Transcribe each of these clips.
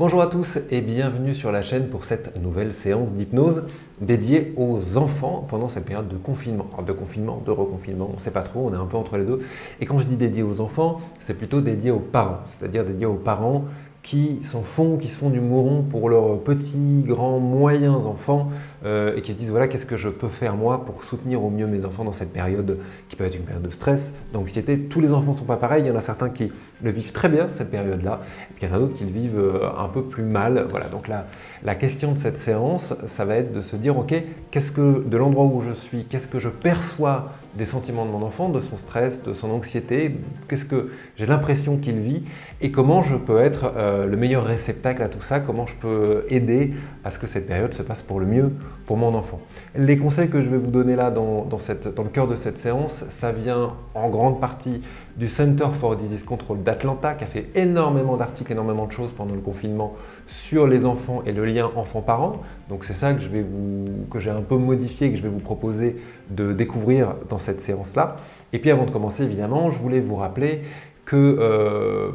Bonjour à tous et bienvenue sur la chaîne pour cette nouvelle séance d'hypnose dédiée aux enfants pendant cette période de confinement. Alors de confinement, de reconfinement, on ne sait pas trop, on est un peu entre les deux. Et quand je dis dédié aux enfants, c'est plutôt dédié aux parents, c'est-à-dire dédié aux parents qui se font du mouron pour leurs petits, grands, moyens enfants et qui se disent voilà qu'est-ce que je peux faire moi pour soutenir au mieux mes enfants dans cette période qui peut être une période de stress, d'anxiété. Tous les enfants ne sont pas pareils, il y en a certains qui le vivent très bien cette période-là, et puis il y en a d'autres qui le vivent un peu plus mal. Voilà, donc la question de cette séance, ça va être de se dire ok, qu'est-ce que de l'endroit où je suis, qu'est-ce que je perçois des sentiments de mon enfant, de son stress, de son anxiété, qu'est-ce que j'ai l'impression qu'il vit et comment je peux être le meilleur réceptacle à tout ça, comment je peux aider à ce que cette période se passe pour le mieux pour mon enfant. Les conseils que je vais vous donner là dans le cœur de cette séance, ça vient en grande partie du Center for Disease Control d'Atlanta qui a fait énormément d'articles, énormément de choses pendant le confinement sur les enfants et le lien enfant-parent. Donc c'est ça que j'ai un peu modifié, que je vais vous proposer de découvrir dans cette séance-là. Et puis avant de commencer, évidemment, je voulais vous rappeler que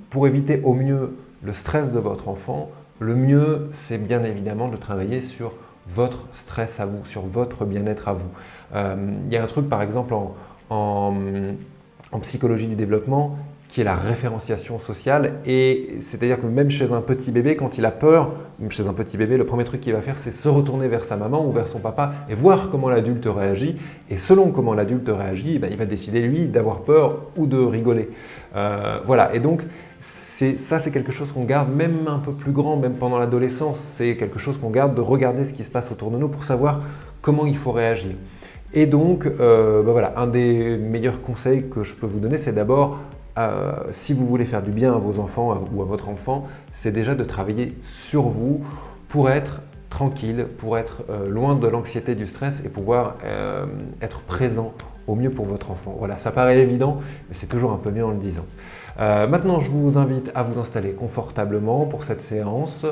pour éviter au mieux le stress de votre enfant, le mieux, c'est bien évidemment de travailler sur votre stress à vous, sur votre bien-être à vous. Il y a un truc, par exemple, en psychologie du développement, qui est la référenciation sociale. Et c'est-à-dire que même chez un petit bébé, quand il a peur, même chez un petit bébé, le premier truc qu'il va faire, c'est se retourner vers sa maman ou vers son papa et voir comment l'adulte réagit. Et selon comment l'adulte réagit, il va décider, lui, d'avoir peur ou de rigoler. Voilà, et donc, c'est quelque chose qu'on garde même un peu plus grand, même pendant l'adolescence. C'est quelque chose qu'on garde de regarder ce qui se passe autour de nous pour savoir comment il faut réagir. Et donc, voilà, un des meilleurs conseils que je peux vous donner, c'est d'abord, si vous voulez faire du bien à vos enfants ou à votre enfant, c'est déjà de travailler sur vous pour être tranquille, pour être loin de l'anxiété, du stress et pouvoir être présent au mieux pour votre enfant. Voilà, ça paraît évident, mais c'est toujours un peu mieux en le disant. Maintenant, je vous invite à vous installer confortablement pour cette séance.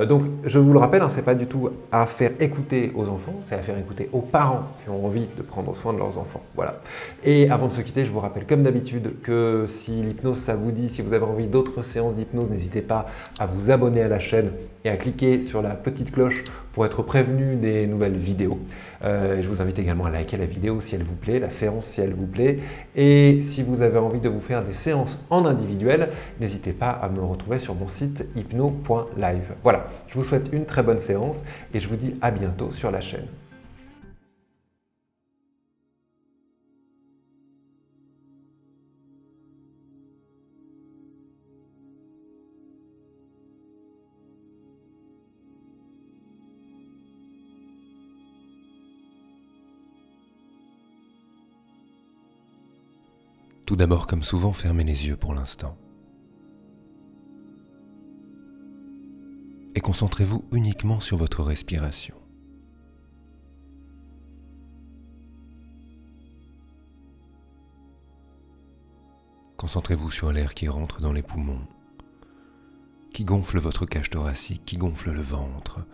Donc, je vous le rappelle, ce n'est pas du tout à faire écouter aux enfants, c'est à faire écouter aux parents qui ont envie de prendre soin de leurs enfants. Voilà. Et avant de se quitter, je vous rappelle comme d'habitude que si l'hypnose ça vous dit, si vous avez envie d'autres séances d'hypnose, n'hésitez pas à vous abonner à la chaîne et à cliquer sur la petite cloche pour être prévenu des nouvelles vidéos. Je vous invite également à liker la vidéo si elle vous plaît, la séance si elle vous plaît. Et si vous avez envie de vous faire des séances en individuel, n'hésitez pas à me retrouver sur mon site hypno.live. Voilà, je vous souhaite une très bonne séance et je vous dis à bientôt sur la chaîne. Tout d'abord, comme souvent, fermez les yeux pour l'instant. Et concentrez-vous uniquement sur votre respiration. Concentrez-vous sur l'air qui rentre dans les poumons, qui gonfle votre cage thoracique, qui gonfle le ventre,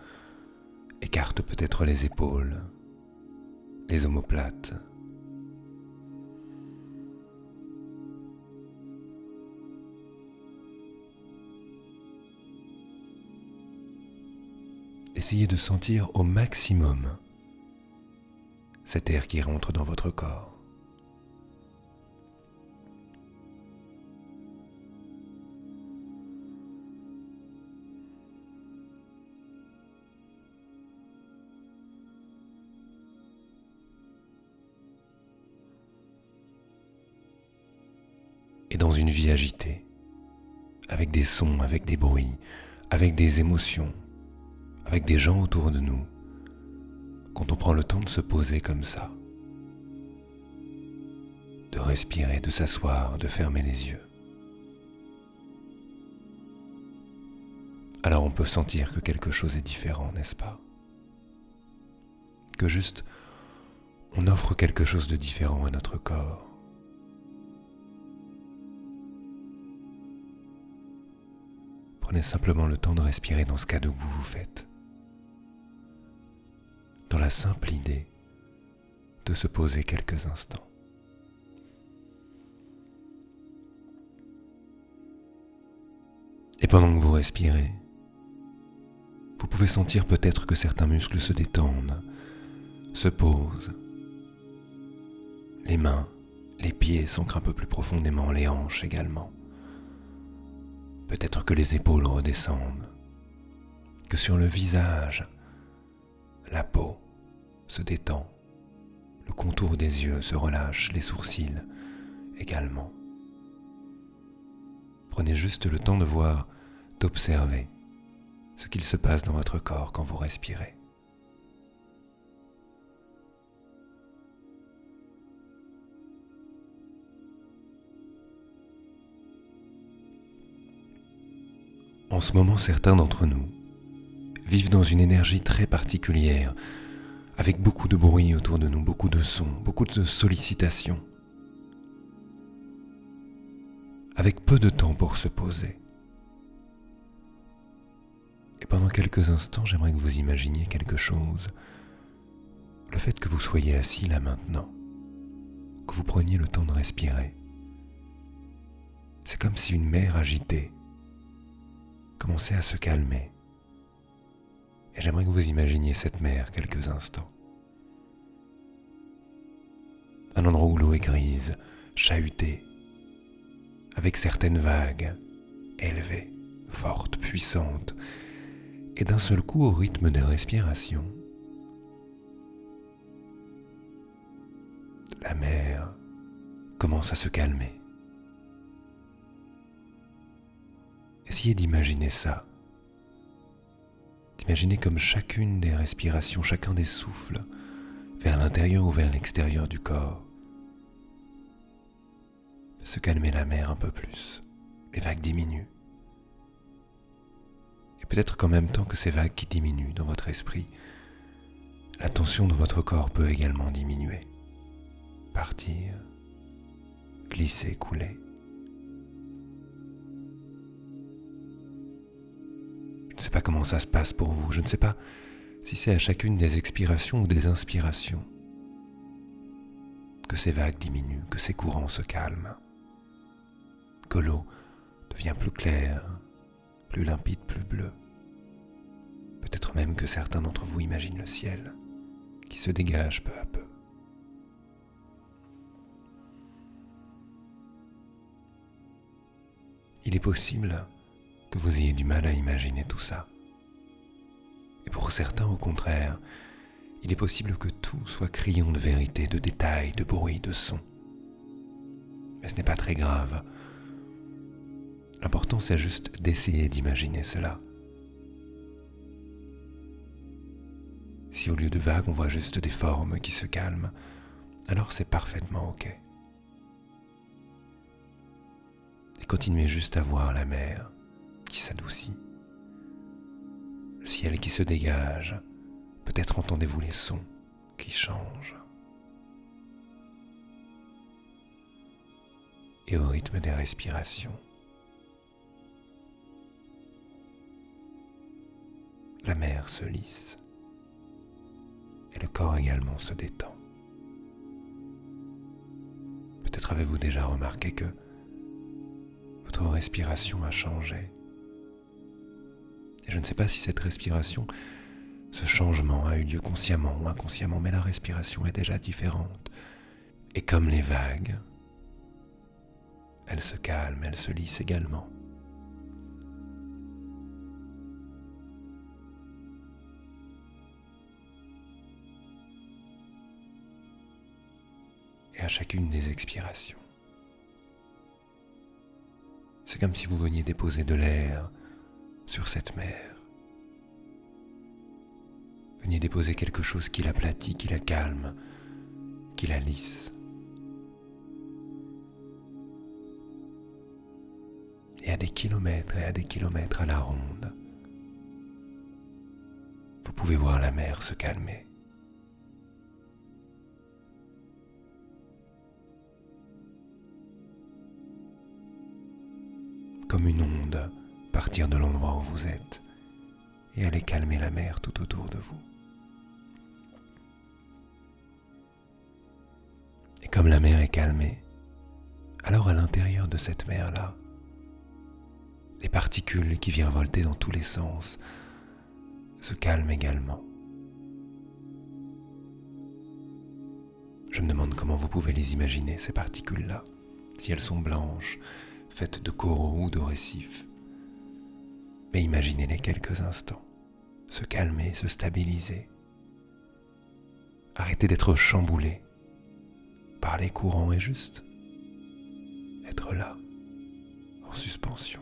écarte peut-être les épaules, les omoplates. Essayez de sentir au maximum cet air qui rentre dans votre corps. Et dans une vie agitée, avec des sons, avec des bruits, avec des émotions, avec des gens autour de nous, quand on prend le temps de se poser comme ça, de respirer, de s'asseoir, de fermer les yeux, alors on peut sentir que quelque chose est différent, n'est-ce pas? Que juste, on offre quelque chose de différent à notre corps. Prenez simplement le temps de respirer dans ce cadeau que vous vous faites. Dans la simple idée de se poser quelques instants. Et pendant que vous respirez, vous pouvez sentir peut-être que certains muscles se détendent, se posent. Les mains, les pieds s'ancrent un peu plus profondément, les hanches également. Peut-être que les épaules redescendent, que sur le visage, la peau se détend, le contour des yeux se relâche, les sourcils également. Prenez juste le temps de voir, d'observer ce qu'il se passe dans votre corps quand vous respirez. En ce moment, certains d'entre nous vivent dans une énergie très particulière, avec beaucoup de bruit autour de nous, beaucoup de sons, beaucoup de sollicitations, avec peu de temps pour se poser. Et pendant quelques instants, j'aimerais que vous imaginiez quelque chose. Le fait que vous soyez assis là maintenant, que vous preniez le temps de respirer, c'est comme si une mer agitée commençait à se calmer. Et j'aimerais que vous imaginiez cette mer quelques instants. Un endroit où l'eau est grise, chahutée, avec certaines vagues, élevées, fortes, puissantes, et d'un seul coup, au rythme des respirations, la mer commence à se calmer. Essayez d'imaginer ça. D'imaginer comme chacune des respirations, chacun des souffles, vers l'intérieur ou vers l'extérieur du corps, fait se calmer la mer un peu plus. Les vagues diminuent. Et peut-être qu'en même temps que ces vagues qui diminuent dans votre esprit, la tension de votre corps peut également diminuer, partir, glisser, couler. Je ne sais pas comment ça se passe pour vous, je ne sais pas si c'est à chacune des expirations ou des inspirations que ces vagues diminuent, que ces courants se calment, que l'eau devient plus claire, plus limpide, plus bleue. Peut-être même que certains d'entre vous imaginent le ciel qui se dégage peu à peu. Il est possible que vous ayez du mal à imaginer tout ça. Et pour certains, au contraire, il est possible que tout soit criant de vérité, de détails, de bruit, de son. Mais ce n'est pas très grave. L'important, c'est juste d'essayer d'imaginer cela. Si au lieu de vagues, on voit juste des formes qui se calment, alors c'est parfaitement OK. Et continuez juste à voir la mer qui s'adoucit, le ciel qui se dégage, peut-être entendez-vous les sons qui changent. Et au rythme des respirations, la mer se lisse et le corps également se détend. Peut-être avez-vous déjà remarqué que votre respiration a changé. Et je ne sais pas si cette respiration, ce changement a eu lieu consciemment ou inconsciemment, mais la respiration est déjà différente. Et comme les vagues, elle se calme, elle se lisse également. Et à chacune des expirations, c'est comme si vous veniez déposer de l'air sur cette mer. Veniez déposer quelque chose qui l'aplatit, qui la calme, qui la lisse. Et à des kilomètres et à des kilomètres à la ronde, vous pouvez voir la mer se calmer. Comme une onde partir de l'endroit où vous êtes et aller calmer la mer tout autour de vous. Et comme la mer est calmée, alors à l'intérieur de cette mer-là, Les particules qui virevoltaient dans tous les sens se calment également. Je me demande comment vous pouvez les imaginer, ces particules-là, si elles sont blanches, faites de coraux ou de récifs. Mais imaginez-les quelques instants, se calmer, se stabiliser. Arrêtez d'être chamboulés par les courants et juste être là, en suspension.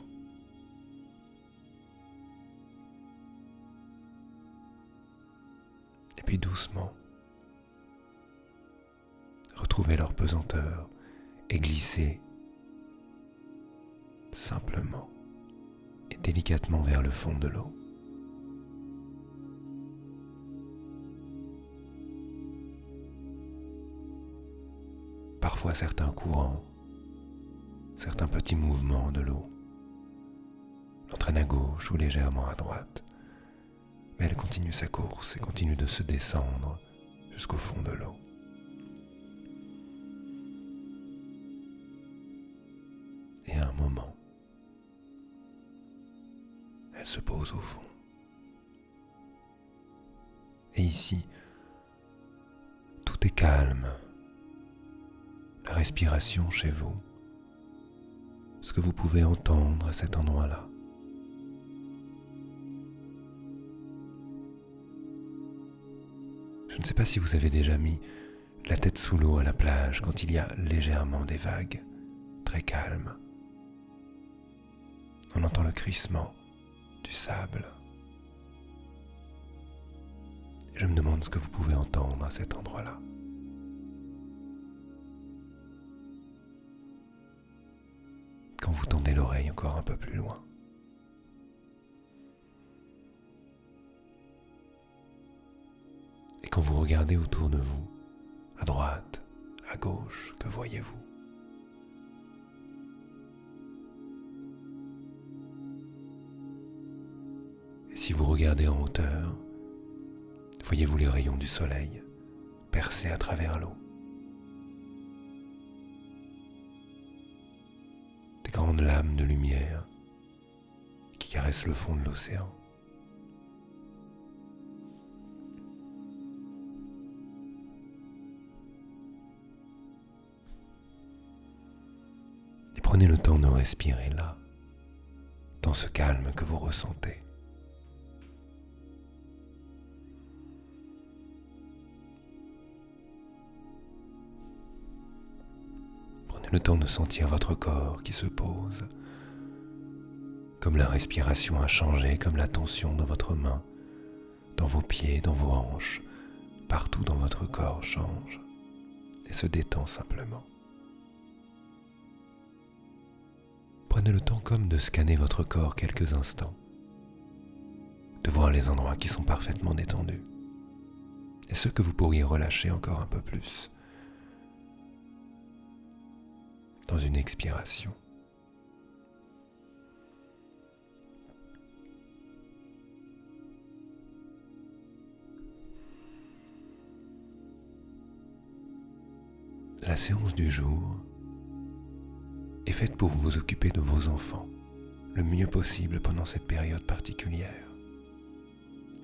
Et puis doucement, retrouvez leur pesanteur et glissez simplement et délicatement vers le fond de l'eau. Parfois certains courants, certains petits mouvements de l'eau l'entraînent à gauche ou légèrement à droite, mais elle continue sa course et continue de se descendre jusqu'au fond de l'eau. Et à un moment, elle se pose au fond. Et ici, tout est calme. La respiration chez vous, ce que vous pouvez entendre à cet endroit-là. Je ne sais pas si vous avez déjà mis la tête sous l'eau à la plage quand il y a légèrement des vagues, très calmes. On entend le crissement du sable. Et je me demande ce que vous pouvez entendre à cet endroit-là. Quand vous tendez l'oreille encore un peu plus loin. Et quand vous regardez autour de vous, à droite, à gauche, que voyez-vous ? Et si vous regardez en hauteur, voyez-vous les rayons du soleil percer à travers l'eau ? Des grandes lames de lumière qui caressent le fond de l'océan. Et prenez le temps de respirer là, dans ce calme que vous ressentez. Le temps de sentir votre corps qui se pose, comme la respiration a changé, comme la tension dans votre main, dans vos pieds, dans vos hanches, partout dans votre corps change et se détend simplement. Prenez le temps comme de scanner votre corps quelques instants, de voir les endroits qui sont parfaitement détendus et ceux que vous pourriez relâcher encore un peu plus. Dans une expiration. La séance du jour est faite pour vous occuper de vos enfants le mieux possible pendant cette période particulière.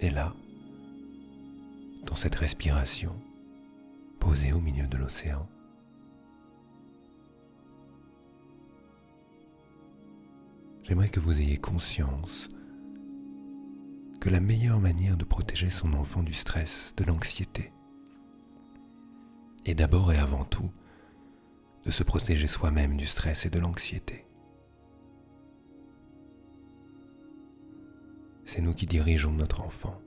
Et là, dans cette respiration, posée au milieu de l'océan, j'aimerais que vous ayez conscience que la meilleure manière de protéger son enfant du stress, de l'anxiété, est d'abord et avant tout de se protéger soi-même du stress et de l'anxiété. C'est nous qui dirigeons notre enfant.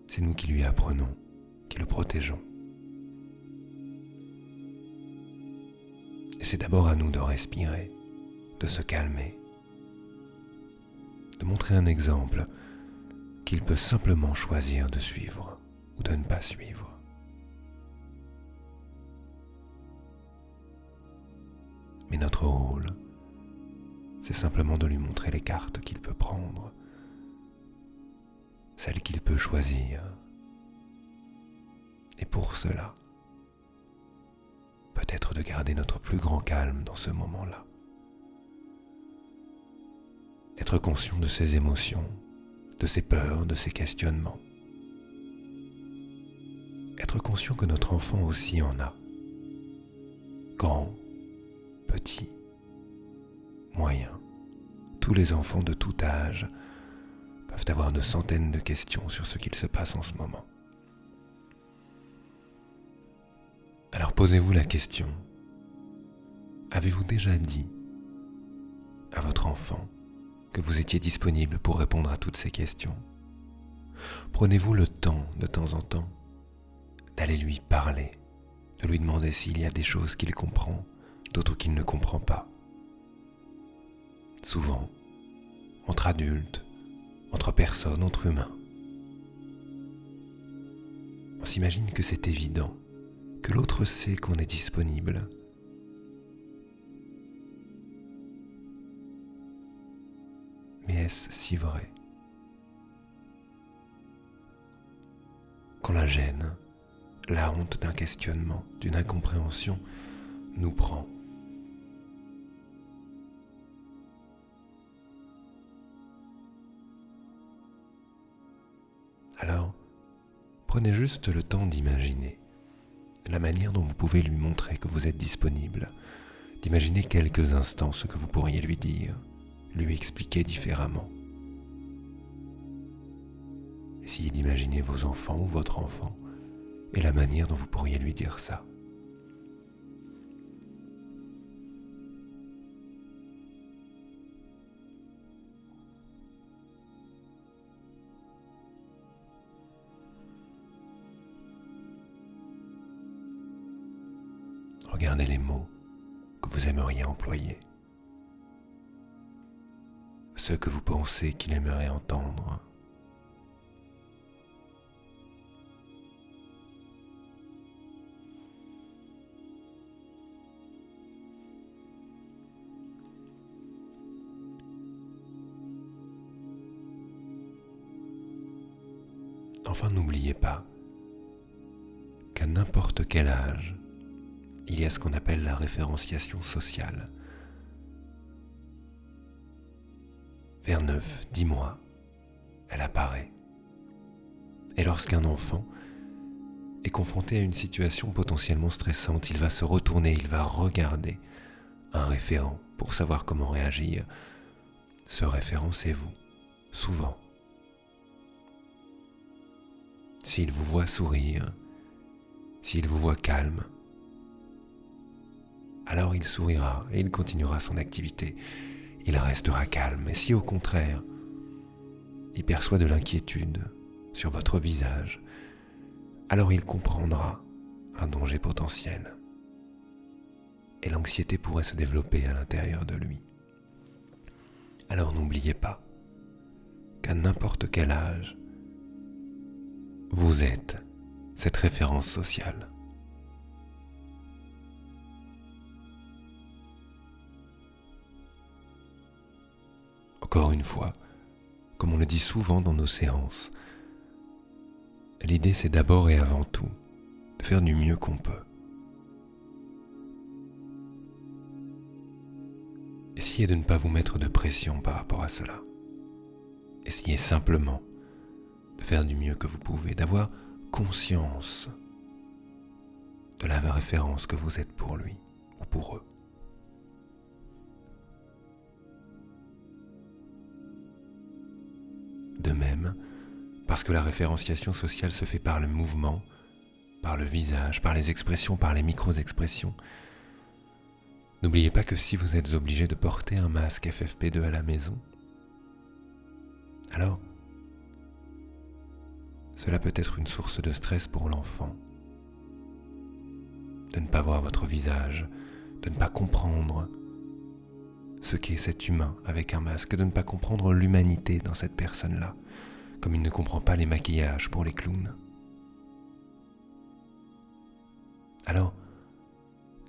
C'est nous qui lui apprenons, qui le protégeons. Et c'est d'abord à nous de respirer, de se calmer, de montrer un exemple qu'il peut simplement choisir de suivre ou de ne pas suivre. Mais notre rôle, c'est simplement de lui montrer les cartes qu'il peut prendre, celles qu'il peut choisir. Et pour cela, peut-être de garder notre plus grand calme dans ce moment-là. Être conscient de ses émotions, de ses peurs, de ses questionnements. Être conscient que notre enfant aussi en a. Grand, petit, moyen. Tous les enfants de tout âge peuvent avoir de centaines de questions sur ce qu'il se passe en ce moment. Alors posez-vous la question, avez-vous déjà dit à votre enfant que vous étiez disponible pour répondre à toutes ces questions? Prenez-vous le temps, de temps en temps, d'aller lui parler, de lui demander s'il y a des choses qu'il comprend, d'autres qu'il ne comprend pas. Souvent, entre adultes, entre personnes, entre humains, on s'imagine que c'est évident, que l'autre sait qu'on est disponible. Mais est-ce si vrai? Quand la gêne, la honte d'un questionnement, d'une incompréhension nous prend, alors prenez juste le temps d'imaginer la manière dont vous pouvez lui montrer que vous êtes disponible, d'imaginer quelques instants ce que vous pourriez lui dire, lui expliquer différemment. Essayez d'imaginer vos enfants ou votre enfant et la manière dont vous pourriez lui dire ça. Regardez les mots que vous aimeriez employer, ceux que vous pensez qu'il aimerait entendre. Enfin, n'oubliez pas qu'à n'importe quel âge, il y a ce qu'on appelle la référenciation sociale. Vers 9-10 mois, elle apparaît. Et lorsqu'un enfant est confronté à une situation potentiellement stressante, il va se retourner, il va regarder un référent pour savoir comment réagir. Ce référent, c'est vous, souvent. S'il vous voit sourire, s'il vous voit calme, alors il sourira et il continuera son activité. Il restera calme. Et si au contraire, il perçoit de l'inquiétude sur votre visage, alors il comprendra un danger potentiel. Et l'anxiété pourrait se développer à l'intérieur de lui. Alors n'oubliez pas qu'à n'importe quel âge, vous êtes cette référence sociale. Encore une fois, comme on le dit souvent dans nos séances, l'idée c'est d'abord et avant tout de faire du mieux qu'on peut. Essayez de ne pas vous mettre de pression par rapport à cela. Essayez simplement de faire du mieux que vous pouvez, d'avoir conscience de la référence que vous êtes pour lui ou pour eux. De même, parce que la référenciation sociale se fait par le mouvement, par le visage, par les expressions, par les micro-expressions, n'oubliez pas que si vous êtes obligé de porter un masque FFP2 à la maison, alors cela peut être une source de stress pour l'enfant, de ne pas voir votre visage, de ne pas comprendre ce qu'est cet humain avec un masque, de ne pas comprendre l'humanité dans cette personne-là, comme il ne comprend pas les maquillages pour les clowns. Alors,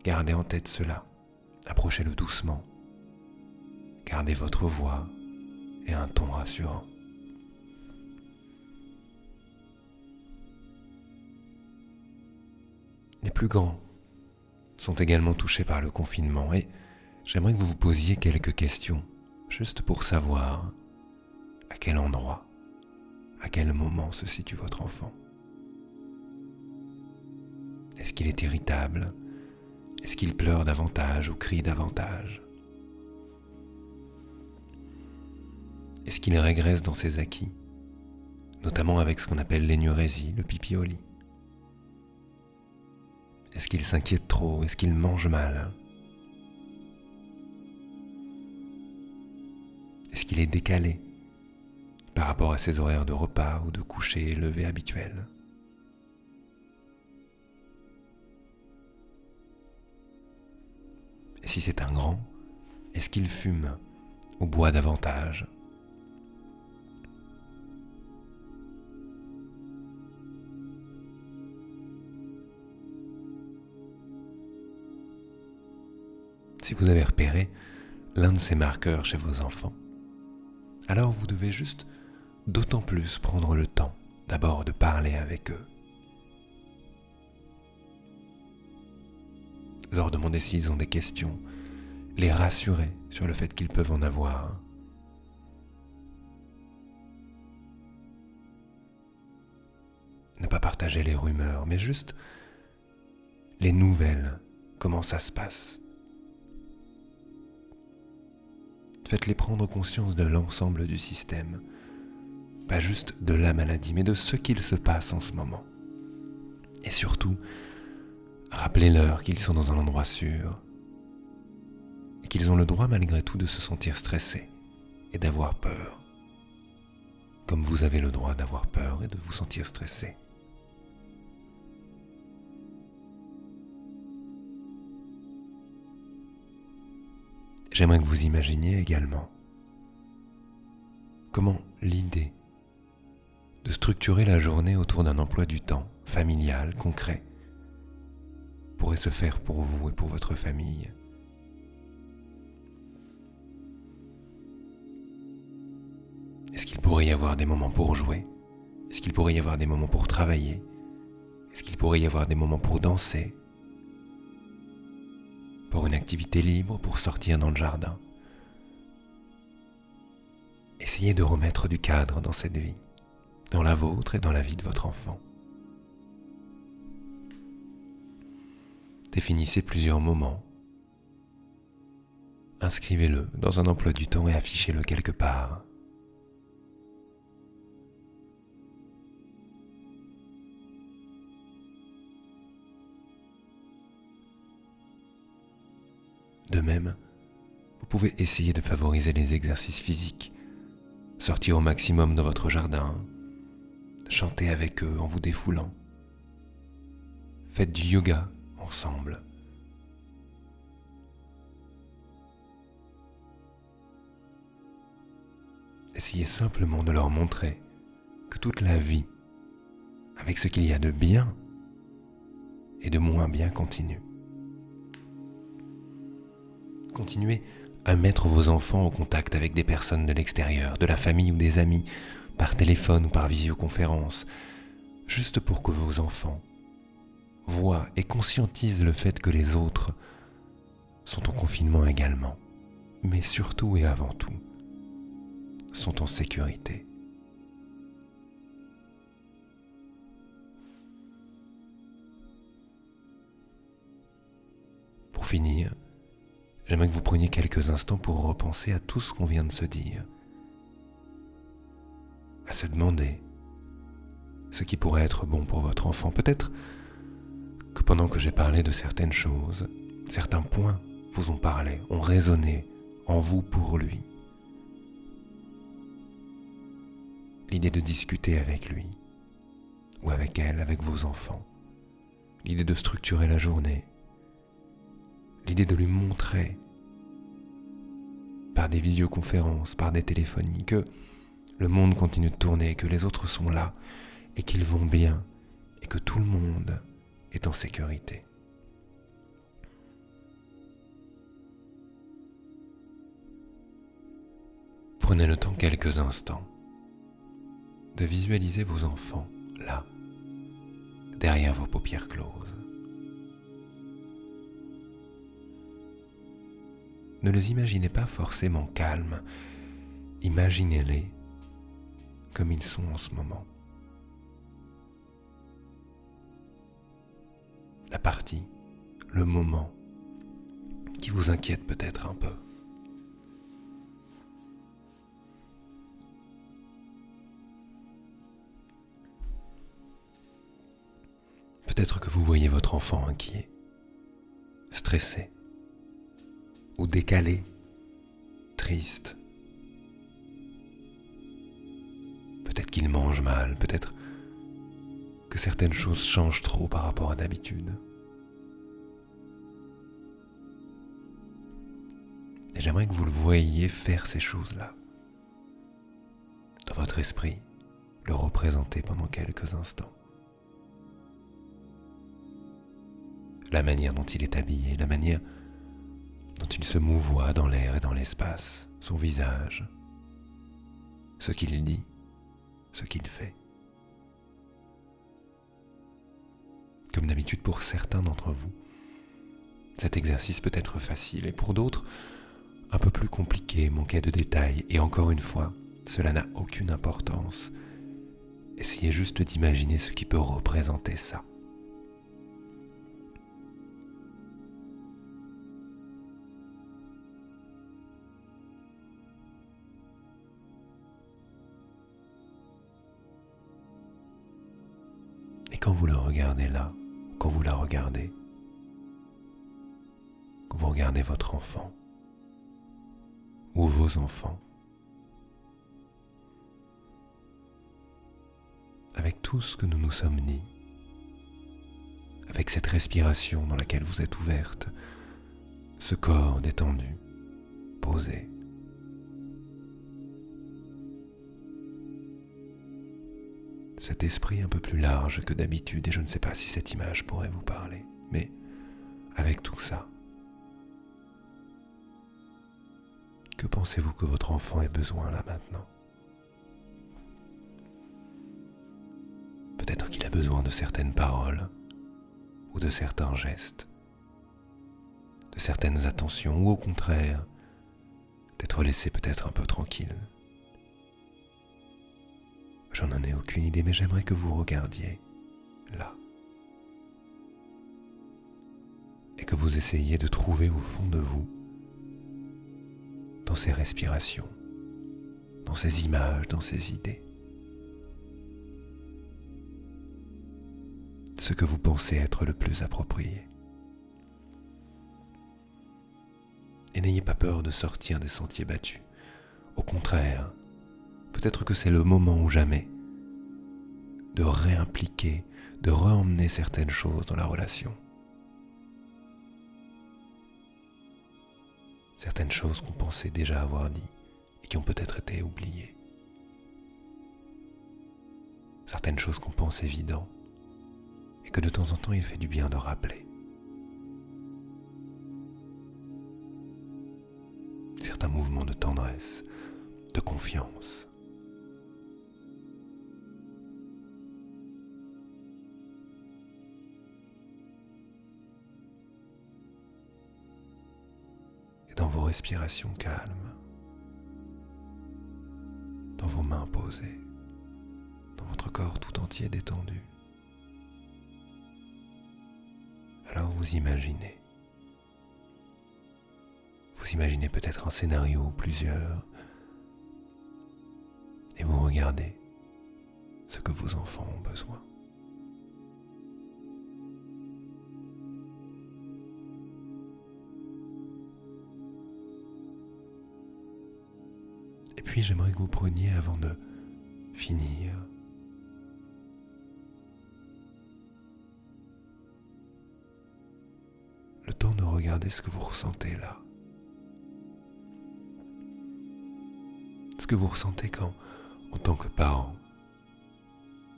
gardez en tête cela, approchez-le doucement, gardez votre voix et un ton rassurant. Les plus grands sont également touchés par le confinement et j'aimerais que vous vous posiez quelques questions juste pour savoir à quel endroit, à quel moment se situe votre enfant. Est-ce qu'il est irritable? Est-ce qu'il pleure davantage ou crie davantage? Est-ce qu'il régresse dans ses acquis, notamment avec ce qu'on appelle l'énurésie, le pipi au lit? Est-ce qu'il s'inquiète trop? Est-ce qu'il mange mal? Est-ce qu'il est décalé par rapport à ses horaires de repas ou de coucher et lever habituels? Et si c'est un grand, est-ce qu'il fume ou boit davantage? Si vous avez repéré l'un de ces marqueurs chez vos enfants, alors vous devez juste d'autant plus prendre le temps d'abord de parler avec eux. Leur demander s'ils ont des questions, les rassurer sur le fait qu'ils peuvent en avoir. Ne pas partager les rumeurs, mais juste les nouvelles, comment ça se passe. Faites-les prendre conscience de l'ensemble du système, pas juste de la maladie, mais de ce qu'il se passe en ce moment. Et surtout, rappelez-leur qu'ils sont dans un endroit sûr et qu'ils ont le droit malgré tout de se sentir stressés et d'avoir peur, comme vous avez le droit d'avoir peur et de vous sentir stressé. J'aimerais que vous imaginiez également comment l'idée de structurer la journée autour d'un emploi du temps familial, concret, pourrait se faire pour vous et pour votre famille. Est-ce qu'il pourrait y avoir des moments pour jouer? Est-ce qu'il pourrait y avoir des moments pour travailler? Est-ce qu'il pourrait y avoir des moments pour danser? Pour une activité libre, pour sortir dans le jardin? Essayez de remettre du cadre dans cette vie, dans la vôtre et dans la vie de votre enfant. Définissez plusieurs moments. Inscrivez-le dans un emploi du temps et affichez-le quelque part. De même, vous pouvez essayer de favoriser les exercices physiques, sortir au maximum dans votre jardin, chanter avec eux en vous défoulant. Faites du yoga ensemble. Essayez simplement de leur montrer que toute la vie, avec ce qu'il y a de bien et de moins bien, continue. Continuez à mettre vos enfants en contact avec des personnes de l'extérieur, de la famille ou des amis, par téléphone ou par visioconférence, juste pour que vos enfants voient et conscientisent le fait que les autres sont en confinement également, mais surtout et avant tout, sont en sécurité. Pour finir, j'aimerais que vous preniez quelques instants pour repenser à tout ce qu'on vient de se dire, à se demander ce qui pourrait être bon pour votre enfant. Peut-être que pendant que j'ai parlé de certaines choses, certains points vous ont parlé, ont résonné en vous pour lui. L'idée de discuter avec lui, ou avec elle, avec vos enfants. L'idée de structurer la journée. L'idée de lui montrer, par des visioconférences, par des téléphonies, que le monde continue de tourner, que les autres sont là, et qu'ils vont bien, et que tout le monde est en sécurité. Prenez le temps quelques instants de visualiser vos enfants là, derrière vos paupières closes. ne les imaginez pas forcément calmes, imaginez-les comme ils sont en ce moment. La partie, le moment qui vous inquiète peut-être un peu. Peut-être que vous voyez votre enfant inquiet, stressé, ou décalé, triste. Peut-être qu'il mange mal, peut-être que certaines choses changent trop par rapport à d'habitude. Et j'aimerais que vous le voyiez faire ces choses-là. Dans votre esprit, le représenter pendant quelques instants. La manière dont il est habillé, la manière dont il se mouvoie dans l'air et dans l'espace, son visage, ce qu'il dit, ce qu'il fait. Comme d'habitude pour certains d'entre vous, cet exercice peut être facile et pour d'autres, un peu plus compliqué, manquer de détails. Et encore une fois, cela n'a aucune importance. Essayez juste d'imaginer ce qui peut représenter ça. Et quand vous le regardez là, quand vous la regardez, quand vous regardez votre enfant, ou vos enfants, avec tout ce que nous nous sommes dit, avec cette respiration dans laquelle vous êtes ouverte, ce corps détendu, posé, cet esprit un peu plus large que d'habitude, et je ne sais pas si cette image pourrait vous parler, mais avec tout ça, que pensez-vous que votre enfant ait besoin là maintenant? Peut-être qu'il a besoin de certaines paroles, ou de certains gestes, de certaines attentions, ou au contraire, d'être laissé peut-être un peu tranquille. J'en ai aucune idée, mais j'aimerais que vous regardiez là. Et que vous essayiez de trouver au fond de vous, dans ces respirations, dans ces images, dans ces idées, ce que vous pensez être le plus approprié. Et n'ayez pas peur de sortir des sentiers battus. Au contraire, peut-être que c'est le moment ou jamais de réimpliquer, de réemmener certaines choses dans la relation. Certaines choses qu'on pensait déjà avoir dit et qui ont peut-être été oubliées. Certaines choses qu'on pense évidentes et que de temps en temps il fait du bien de rappeler. Certains mouvements de tendresse, de confiance. Et dans vos respirations calmes, dans vos mains posées, dans votre corps tout entier détendu, alors vous imaginez peut-être un scénario ou plusieurs, et vous regardez ce que vos enfants ont besoin. Et puis j'aimerais que vous preniez, avant de finir, le temps de regarder ce que vous ressentez là. Ce que vous ressentez quand, en tant que parent,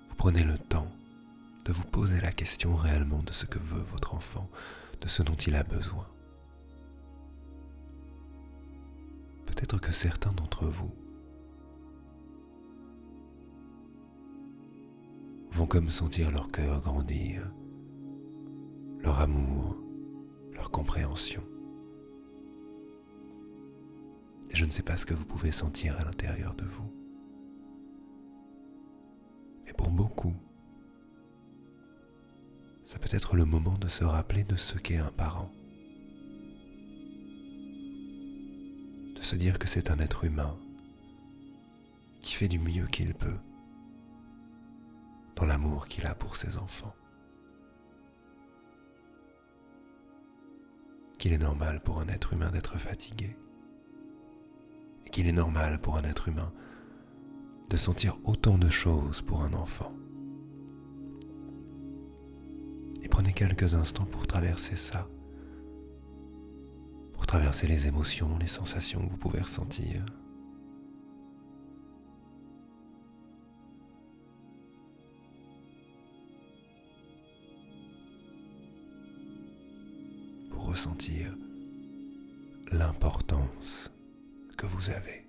vous prenez le temps de vous poser la question réellement de ce que veut votre enfant, de ce dont il a besoin. Peut-être que certains d'entre vous vont comme sentir leur cœur grandir, leur amour, leur compréhension. Et je ne sais pas ce que vous pouvez sentir à l'intérieur de vous. Mais pour beaucoup, ça peut être le moment de se rappeler de ce qu'est un parent. De se dire que c'est un être humain qui fait du mieux qu'il peut dans l'amour qu'il a pour ses enfants. Qu'il est normal pour un être humain d'être fatigué. Et qu'il est normal pour un être humain de sentir autant de choses pour un enfant. Et prenez quelques instants pour traverser ça. Pour traverser les émotions, les sensations que vous pouvez ressentir. Pour ressentir l'importance que vous avez.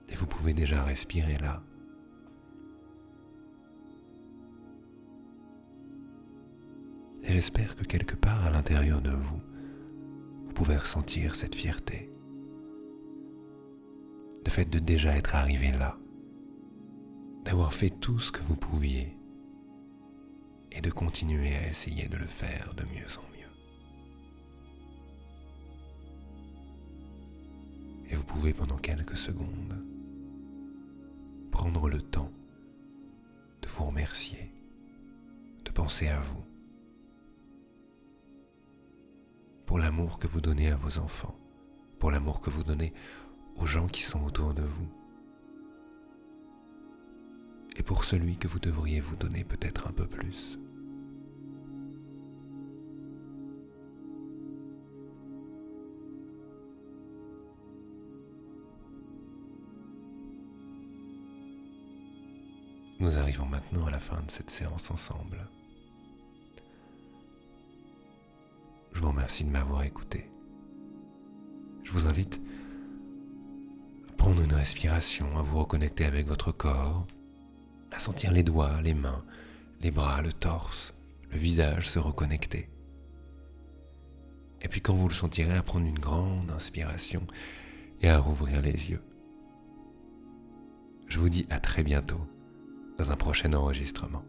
Et vous pouvez déjà respirer là. Et j'espère que quelque part à l'intérieur de vous, vous pouvez ressentir cette fierté. Le fait de déjà être arrivé là, d'avoir fait tout ce que vous pouviez et de continuer à essayer de le faire de mieux en mieux. Et vous pouvez pendant quelques secondes prendre le temps de vous remercier, de penser à vous, pour l'amour que vous donnez à vos enfants, pour l'amour que vous donnez aux gens qui sont autour de vous, et pour celui que vous devriez vous donner peut-être un peu plus. Nous arrivons maintenant à la fin de cette séance ensemble. Je vous remercie de m'avoir écouté. Je vous invite à prendre une respiration, à vous reconnecter avec votre corps, à sentir les doigts, les mains, les bras, le torse, le visage se reconnecter. Et puis quand vous le sentirez, à prendre une grande inspiration et à rouvrir les yeux. Je vous dis à très bientôt dans un prochain enregistrement.